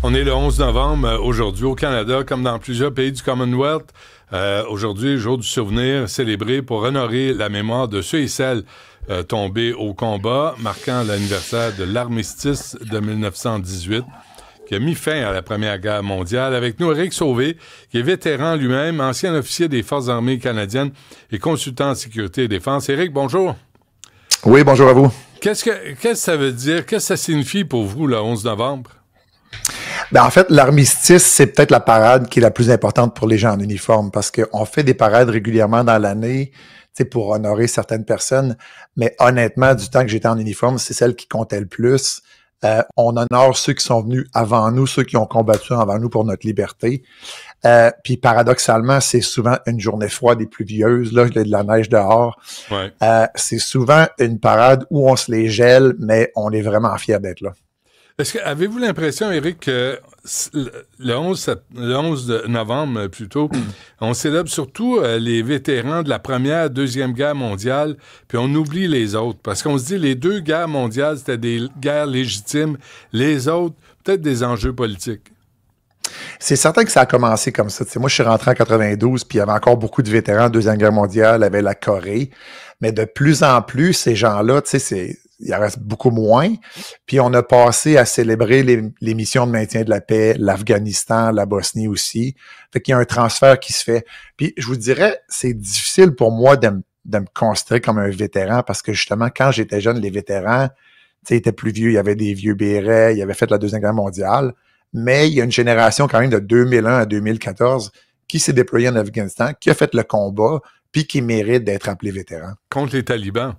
On est le 11 novembre aujourd'hui au Canada, comme dans plusieurs pays du Commonwealth. Aujourd'hui, jour du souvenir célébré pour honorer la mémoire de ceux et celles tombés au combat, marquant l'anniversaire de l'armistice de 1918, qui a mis fin à la Première Guerre mondiale. Avec nous, Éric Sauvé, qui est vétéran lui-même, ancien officier des Forces armées canadiennes et consultant en sécurité et défense. Éric, bonjour. Oui, bonjour à vous. Qu'est-ce que ça veut dire? Qu'est-ce que ça signifie pour vous, le 11 novembre? Ben, en fait, l'armistice, c'est peut-être la parade qui est la plus importante pour les gens en uniforme parce qu'on fait des parades régulièrement dans l'année, tu sais, pour honorer certaines personnes. Mais honnêtement, du temps que j'étais en uniforme, c'est celle qui comptait le plus. On honore ceux qui sont venus avant nous, ceux qui ont combattu avant nous pour notre liberté. Puis paradoxalement, c'est souvent une journée froide et pluvieuse, là, il y a de la neige dehors. Ouais. C'est souvent une parade où on se les gèle, mais on est vraiment fiers d'être là. Avez-vous l'impression, Éric, que le 11 novembre, plutôt, on célèbre surtout les vétérans de la Première, Deuxième Guerre mondiale, puis on oublie les autres, parce qu'on se dit les deux guerres mondiales, c'était des guerres légitimes, les autres, peut-être des enjeux politiques. C'est certain que ça a commencé comme ça. T'sais, moi, je suis rentré en 92, puis il y avait encore beaucoup de vétérans de Deuxième Guerre mondiale, il y avait la Corée, mais de plus en plus, ces gens-là, tu sais, il en reste beaucoup moins. Puis on a passé à célébrer les missions de maintien de la paix, l'Afghanistan, la Bosnie aussi. Fait qu'il y a un transfert qui se fait. Puis je vous dirais, c'est difficile pour moi de me considérer comme un vétéran parce que justement, quand j'étais jeune, les vétérans, tu sais, étaient plus vieux. Il y avait des vieux bérets, ils avaient fait la Deuxième Guerre mondiale. Mais il y a une génération quand même de 2001 à 2014 qui s'est déployée en Afghanistan, qui a fait le combat, puis qui mérite d'être appelé vétéran. Contre les talibans.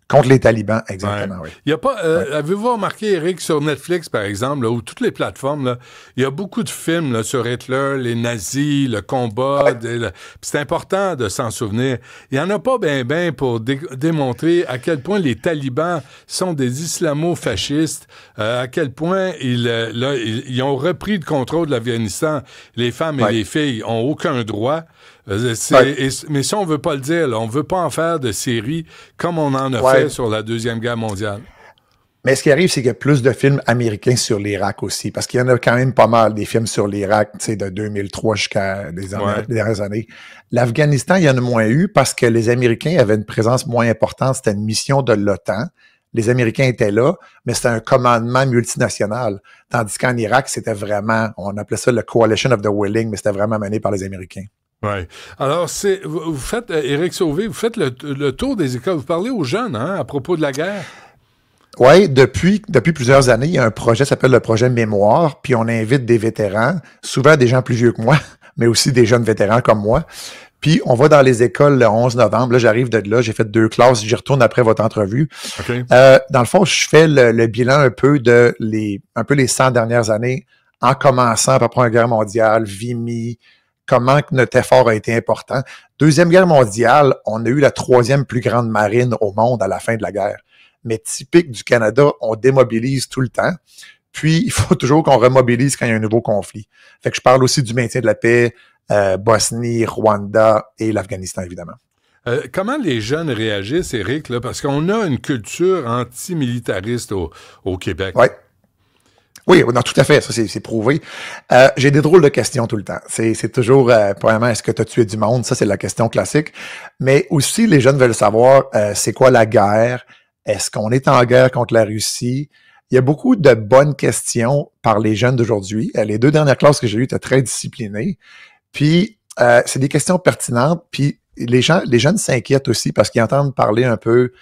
Contre les talibans, exactement, ouais. Oui. Il y a pas, avez-vous remarqué, Éric, sur Netflix, par exemple, là, ou toutes les plateformes, là, il y a beaucoup de films là, sur Hitler, les nazis, le combat. Ouais. C'est important de s'en souvenir. Il n'y en a pas ben pour démontrer à quel point les talibans sont des islamo-fascistes, à quel point ils ont repris le contrôle de l'Afghanistan. Les femmes et les filles n'ont aucun droit. Mais si on veut pas le dire, là, on veut pas en faire de séries comme on en a fait sur la Deuxième Guerre mondiale. Mais ce qui arrive, c'est qu'il y a plus de films américains sur l'Irak aussi, parce qu'il y en a quand même pas mal des films sur l'Irak, tu sais, de 2003 jusqu'à les dernières années. L'Afghanistan, il y en a moins eu parce que les Américains avaient une présence moins importante. C'était une mission de l'OTAN. Les Américains étaient là, mais c'était un commandement multinational. Tandis qu'en Irak, c'était vraiment, on appelait ça le Coalition of the Willing, mais c'était vraiment mené par les Américains. Oui. Alors, vous faites, Éric Sauvé, vous faites le tour des écoles. Vous parlez aux jeunes, hein, à propos de la guerre? Oui, depuis plusieurs années, il y a un projet qui s'appelle le projet Mémoire, puis on invite des vétérans, souvent des gens plus vieux que moi, mais aussi des jeunes vétérans comme moi. Puis on va dans les écoles le 11 novembre. Là, j'arrive de là, j'ai fait 2 classes, j'y retourne après votre entrevue. Okay. Dans le fond, je fais le bilan un peu les 100 dernières années, en commençant par la Première Guerre mondiale, Vimy, comment notre effort a été important. Deuxième Guerre mondiale, on a eu la 3e plus grande marine au monde à la fin de la guerre. Mais typique du Canada, on démobilise tout le temps. Puis, il faut toujours qu'on remobilise quand il y a un nouveau conflit. Fait que je parle aussi du maintien de la paix, Bosnie, Rwanda et l'Afghanistan, évidemment. Comment les jeunes réagissent, Éric, là, parce qu'on a une culture antimilitariste au Québec? Oui. Oui, non, tout à fait, ça c'est prouvé. J'ai des drôles de questions tout le temps. C'est toujours, premièrement, est-ce que tu as tué du monde? Ça, c'est la question classique. Mais aussi, les jeunes veulent savoir, c'est quoi la guerre? Est-ce qu'on est en guerre contre la Russie? Il y a beaucoup de bonnes questions par les jeunes d'aujourd'hui. Les 2 dernières classes que j'ai eues étaient très disciplinées. Puis, c'est des questions pertinentes. Puis, les jeunes s'inquiètent aussi parce qu'ils entendent parler un peu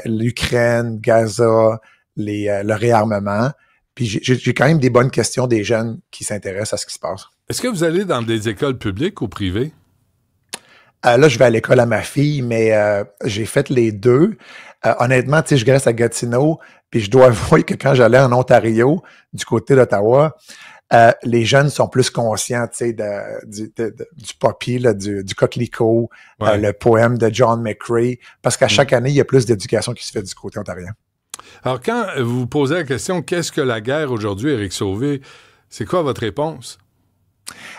l'Ukraine, Gaza, le réarmement. Puis j'ai quand même des bonnes questions des jeunes qui s'intéressent à ce qui se passe. Est-ce que vous allez dans des écoles publiques ou privées? Là, je vais à l'école à ma fille, mais j'ai fait les deux. Honnêtement, tu sais, je reste à Gatineau, puis je dois avouer que quand j'allais en Ontario, du côté d'Ottawa, les jeunes sont plus conscients, tu sais, du poppy, là, du coquelicot, le poème de John McCrae, parce qu'à chaque année, il y a plus d'éducation qui se fait du côté ontarien. Alors, quand vous posez la question « Qu'est-ce que la guerre aujourd'hui, Éric Sauvé », c'est quoi votre réponse?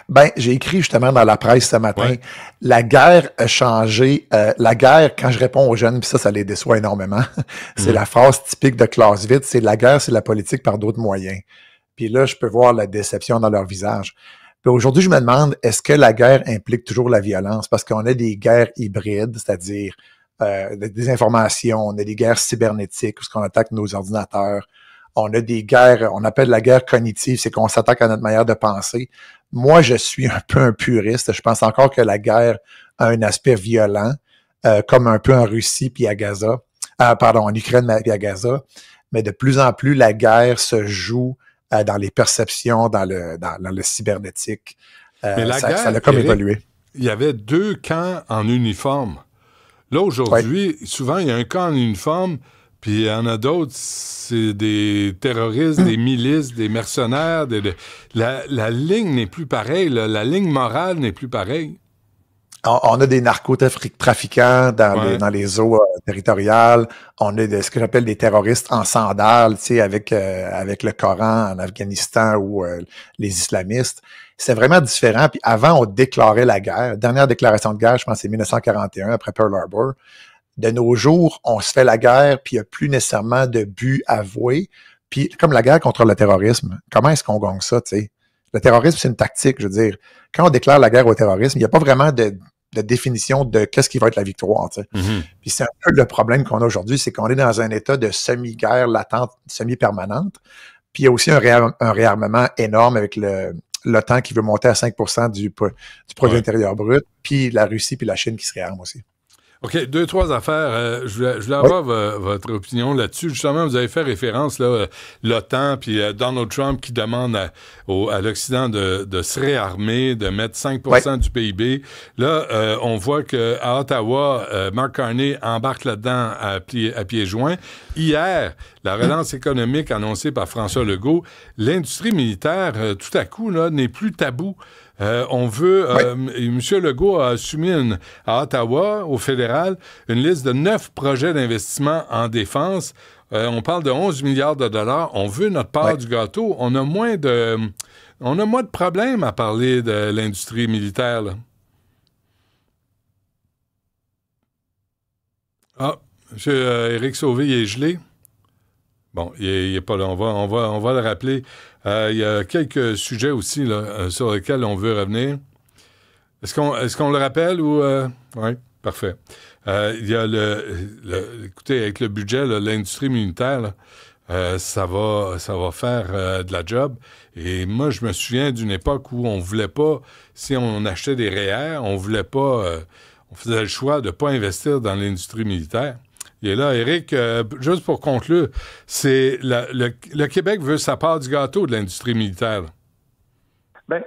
Ben, j'ai écrit justement dans la presse ce matin, la guerre a changé. La guerre, quand je réponds aux jeunes, puis ça les déçoit énormément, c'est la phrase typique de Clausewitz, c'est la guerre, c'est la politique par d'autres moyens. Puis là, je peux voir la déception dans leur visage. Puis aujourd'hui, je me demande, est-ce que la guerre implique toujours la violence? Parce qu'on a des guerres hybrides, c'est-à-dire des informations, on a des guerres cybernétiques, où on attaque nos ordinateurs. On a des guerres, on appelle la guerre cognitive, c'est qu'on s'attaque à notre manière de penser. Moi, je suis un peu un puriste. Je pense encore que la guerre a un aspect violent, comme un peu en Russie puis à Gaza. En Ukraine puis à Gaza. Mais de plus en plus, la guerre se joue dans les perceptions, dans le cybernétique. Mais la guerre, ça a comme évolué. Il y avait 2 camps en uniforme. Là, aujourd'hui, souvent, il y a un camp en uniforme, puis il y en a d'autres, c'est des terroristes, des milices, des mercenaires. La ligne n'est plus pareille. La ligne morale n'est plus pareille. On a des narcotrafiquants dans les eaux territoriales. On a ce que j'appelle des terroristes en sandales, tu sais, avec le Coran en Afghanistan ou les islamistes. C'est vraiment différent. Puis avant, on déclarait la guerre. Dernière déclaration de guerre, je pense, c'est 1941, après Pearl Harbor. De nos jours, on se fait la guerre, puis il n'y a plus nécessairement de but avoué. Puis comme la guerre contre le terrorisme, comment est-ce qu'on gagne ça, tu sais? Le terrorisme, c'est une tactique, je veux dire. Quand on déclare la guerre au terrorisme, il n'y a pas vraiment de définition de qu'est-ce qui va être la victoire. Tu sais. Mm-hmm. Puis c'est un peu le problème qu'on a aujourd'hui, c'est qu'on est dans un état de semi-guerre latente, semi-permanente. Puis il y a aussi un réarmement énorme avec l'OTAN qui veut monter à 5% du produit intérieur brut, puis la Russie puis la Chine qui se réarment aussi. OK, 2-3 affaires. Je voulais avoir votre opinion là-dessus. Justement, vous avez fait référence à l'OTAN puis Donald Trump qui demande à l'Occident de se réarmer, de mettre 5% du PIB. Là, on voit qu'à Ottawa, Mark Carney embarque là-dedans à pieds joints. Hier, la relance économique annoncée par François Legault, l'industrie militaire, tout à coup, là, n'est plus tabou. On veut... M. Legault a soumis à Ottawa, au fédéral, une liste de 9 projets d'investissement en défense. On parle de 11 milliards de dollars. On veut notre part du gâteau. On a moins de problèmes à parler de l'industrie militaire, là. Ah, M. Éric Sauvé, il est gelé. Bon, il n'est pas là. On va le rappeler. Il y a quelques sujets aussi là, sur lesquels on veut revenir. Est-ce qu'on le rappelle ou... Oui, parfait. Il y a écoutez, avec le budget, là, l'industrie militaire, là, ça va faire de la job. Et moi, je me souviens d'une époque où on voulait pas, si on achetait des REER, on voulait pas... on faisait le choix de ne pas investir dans l'industrie militaire. Et là, Éric, juste pour conclure, c'est le Québec veut sa part du gâteau de l'industrie militaire. Bien,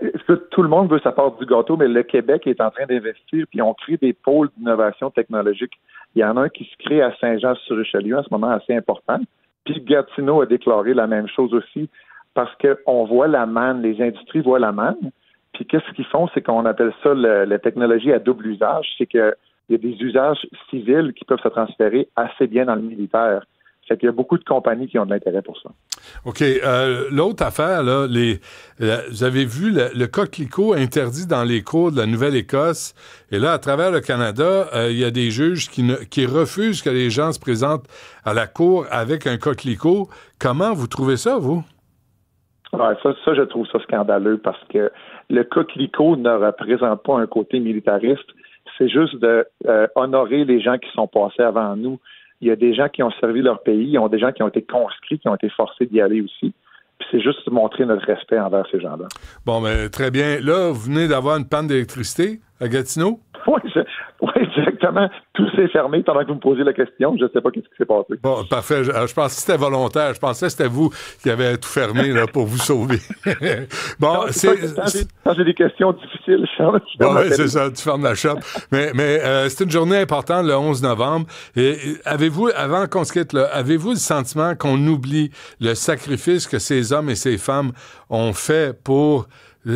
tout le monde veut sa part du gâteau, mais le Québec est en train d'investir, puis on crée des pôles d'innovation technologique. Il y en a un qui se crée à Saint-Jean-sur-Richelieu en ce moment assez important. Puis Gatineau a déclaré la même chose aussi, parce qu'on voit la manne, les industries voient la manne. Puis qu'est-ce qu'ils font, c'est qu'on appelle ça la technologie à double usage, c'est que il y a des usages civils qui peuvent se transférer assez bien dans le militaire. Fait qu'il y a beaucoup de compagnies qui ont de l'intérêt pour ça. OK. L'autre affaire, là, vous avez vu le coquelicot interdit dans les cours de la Nouvelle-Écosse. Et là, à travers le Canada, il y a des juges qui refusent que les gens se présentent à la cour avec un coquelicot. Comment vous trouvez ça, vous? Ouais, ça, je trouve ça scandaleux parce que le coquelicot ne représente pas un côté militariste. C'est juste de honorer les gens qui sont passés avant nous. Il y a des gens qui ont servi leur pays, il y a des gens qui ont été conscrits, qui ont été forcés d'y aller aussi. Puis c'est juste montrer notre respect envers ces gens-là. Bon, mais très bien. Là, vous venez d'avoir une panne d'électricité à Gatineau? Oui, exactement. Tout s'est fermé pendant que vous me posiez la question. Je ne sais pas ce qui s'est passé. Bon, parfait. Je pensais que c'était volontaire. Je pensais que c'était vous qui avez tout fermé là, pour vous sauver. Bon, quand j'ai des questions difficiles, oui, c'est ça. Tu fermes la shop. Mais c'est une journée importante, le 11 novembre. Et avez-vous, avant qu'on se quitte, là, avez-vous le sentiment qu'on oublie le sacrifice que ces hommes et ces femmes ont fait pour...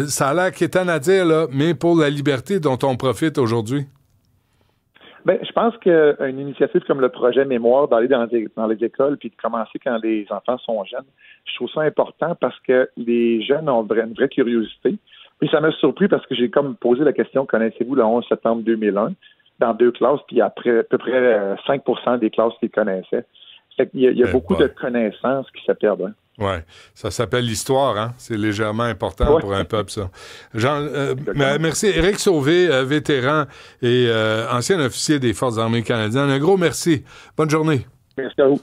Ça a l'air quétaine à dire, là, mais pour la liberté dont on profite aujourd'hui? Bien, je pense qu'une initiative comme le projet Mémoire, d'aller dans les écoles puis de commencer quand les enfants sont jeunes, je trouve ça important parce que les jeunes ont une vraie curiosité. Puis ça m'a surpris parce que j'ai comme posé la question, connaissez-vous le 11 septembre 2001? Dans 2 classes, puis il y a à peu près 5% des classes qui le connaissaient. Fait qu'il y a beaucoup de connaissances qui se perdent. Hein. Oui, ça s'appelle l'histoire, hein? C'est légèrement important pour un peuple, ça. Merci. Éric Sauvé, vétéran et ancien officier des Forces armées canadiennes. Un gros merci. Bonne journée. Merci à vous.